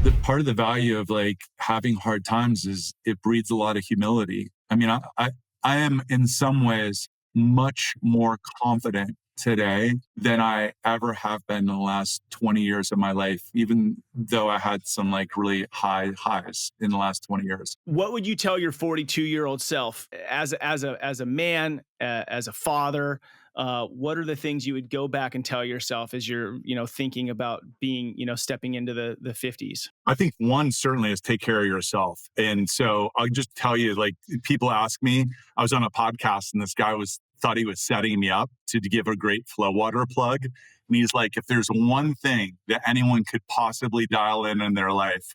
The part of the value of like having hard times is it breeds a lot of humility. I mean, I am in some ways much more confident today than I ever have been in the last 20 years of my life, even though I had some like really high highs in the last 20 years. What would you tell your 42-year-old self as a man, as a father? What are the things you would go back and tell yourself as you're, thinking about being, stepping into the 50s? I think one certainly is take care of yourself. And so I'll just tell you, like people ask me, I was on a podcast and this guy thought he was setting me up to give a great FloWater plug. And he's like, if there's one thing that anyone could possibly dial in their life,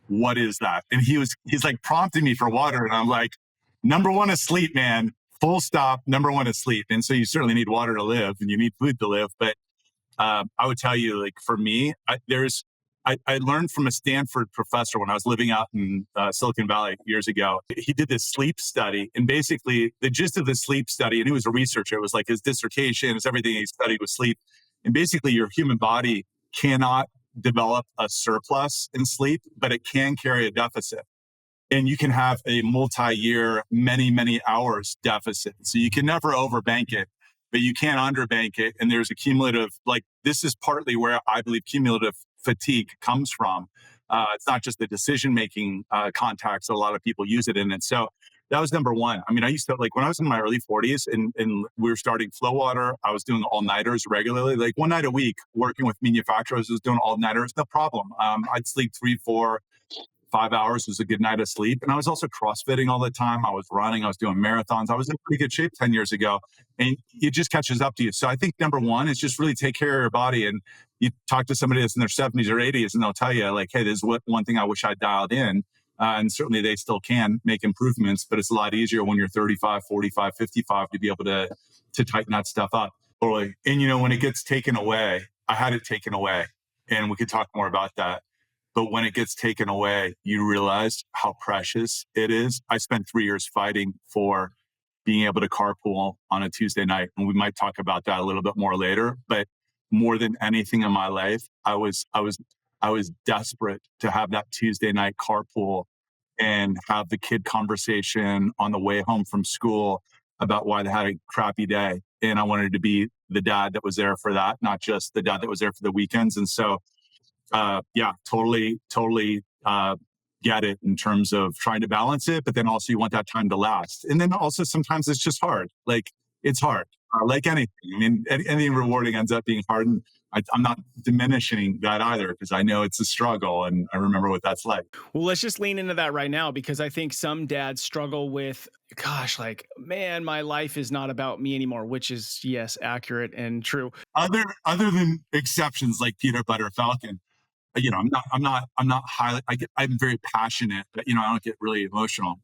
what is that? And he's like prompting me for water. And I'm like, number one is sleep, man. Full stop. Number one is sleep. And so you certainly need water to live and you need food to live. But I would tell you, like for me, I learned from a Stanford professor when I was living out in Silicon Valley years ago. He did this sleep study, and basically the gist of the sleep study, and he was a researcher. It was like his dissertation, it's everything he studied was sleep. And basically, your human body cannot develop a surplus in sleep, but it can carry a deficit. And you can have a multi-year, many hours deficit. So you can never overbank it, but you can't underbank it. And there's a cumulative, like this is partly where I believe cumulative fatigue comes from. It's not just the decision-making context that a lot of people use it in. And so that was number one. I mean, I used to, like when I was in my early 40s and we were starting FloWater, I was doing all-nighters regularly, like one night a week, working with manufacturers, I was doing all-nighters, no problem. I'd sleep 3, 4, 5 hours was a good night of sleep. And I was also CrossFitting all the time. I was running, I was doing marathons. I was in pretty good shape 10 years ago. And it just catches up to you. So I think number one is just really take care of your body. And you talk to somebody that's in their 70s or 80s and they'll tell you like, hey, this is one thing I wish I dialed in. And certainly they still can make improvements, but it's a lot easier when you're 35, 45, 55 to be able to tighten that stuff up. Totally. And when it gets taken away, I had it taken away and we could talk more about that. But when it gets taken away, you realize how precious it is. I spent 3 years fighting for being able to carpool on a Tuesday night. And we might talk about that a little bit more later. But more than anything in my life, I was desperate to have that Tuesday night carpool and have the kid conversation on the way home from school about why they had a crappy day. And I wanted to be the dad that was there for that, not just the dad that was there for the weekends. And so yeah, totally get it in terms of trying to balance it, but then also you want that time to last. And then also sometimes it's just hard. Like it's hard, like anything. I mean, anything rewarding ends up being hard. And I'm not diminishing that either because I know it's a struggle and I remember what that's like. Well, let's just lean into that right now because I think some dads struggle with, gosh, like, man, my life is not about me anymore, which is, yes, accurate and true. Other than exceptions like Peter Butter Falcon, I'm not highly, I'm very passionate, but, I don't get really emotional.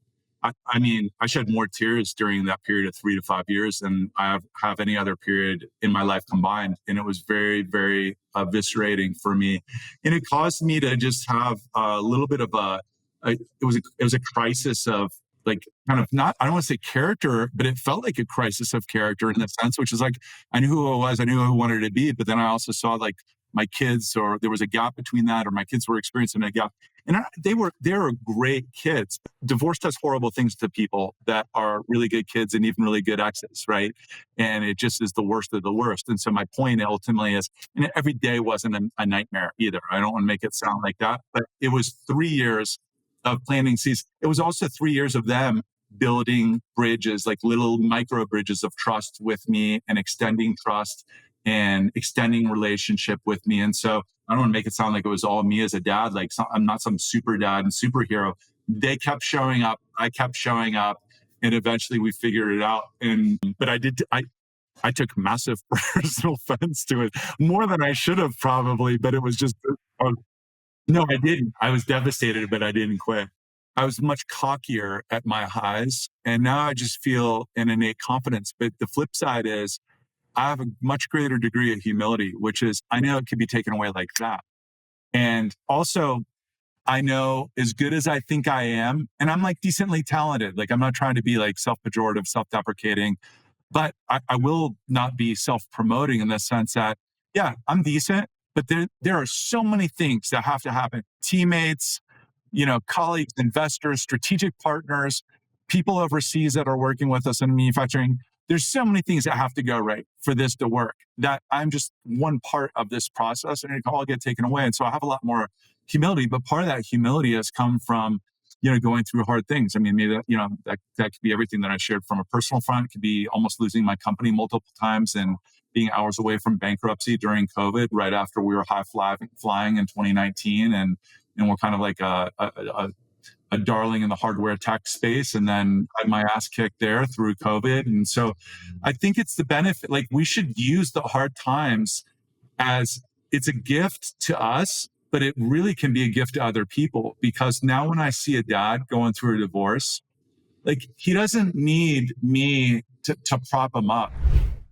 I mean, I shed more tears during that period of 3 to 5 years than I have any other period in my life combined. And it was very eviscerating for me. And it caused me to just have a little bit of it was a crisis of like kind of not, I don't want to say character, but it felt like a crisis of character in the sense, which is like, I knew who I was, I knew who I wanted to be, but then I also saw like my kids, or there was a gap between that, or my kids were experiencing a gap. And they were great kids. Divorce does horrible things to people that are really good kids and even really good exes, right? And it just is the worst of the worst. And so my point ultimately is, and every day wasn't a nightmare either. I don't want to make it sound like that, but it was 3 years of planting seeds. It was also 3 years of them building bridges, like little micro bridges of trust with me and extending trust and extending relationship with me. And so I don't want to make it sound like it was all me as a dad. Like I'm not some super dad and superhero. They kept showing up. I kept showing up, and eventually we figured it out. But I took massive personal offense to it, more than I should have probably. But it was just no, I didn't. I was devastated, but I didn't quit. I was much cockier at my highs, and now I just feel an innate confidence. But the flip side is, I have a much greater degree of humility, which is I know it could be taken away like that. And also, I know as good as I think I am, and I'm like decently talented, like I'm not trying to be like self-pejorative, self-deprecating, but I will not be self-promoting in the sense that, yeah, I'm decent. But there are so many things that have to happen. Teammates, colleagues, investors, strategic partners, people overseas that are working with us in manufacturing. There's so many things that have to go right for this to work, that I'm just one part of this process, and it can all get taken away. And so I have a lot more humility, but part of that humility has come from, going through hard things. I mean, maybe that could be everything that I shared from a personal front. It could be almost losing my company multiple times and being hours away from bankruptcy during COVID, right after we were high flying in 2019. And we're kind of like a darling in the hardware tech space. And then I had my ass kicked there through COVID. And so I think it's the benefit. Like, we should use the hard times as it's a gift to us, but it really can be a gift to other people. Because now when I see a dad going through a divorce, like, he doesn't need me to prop him up.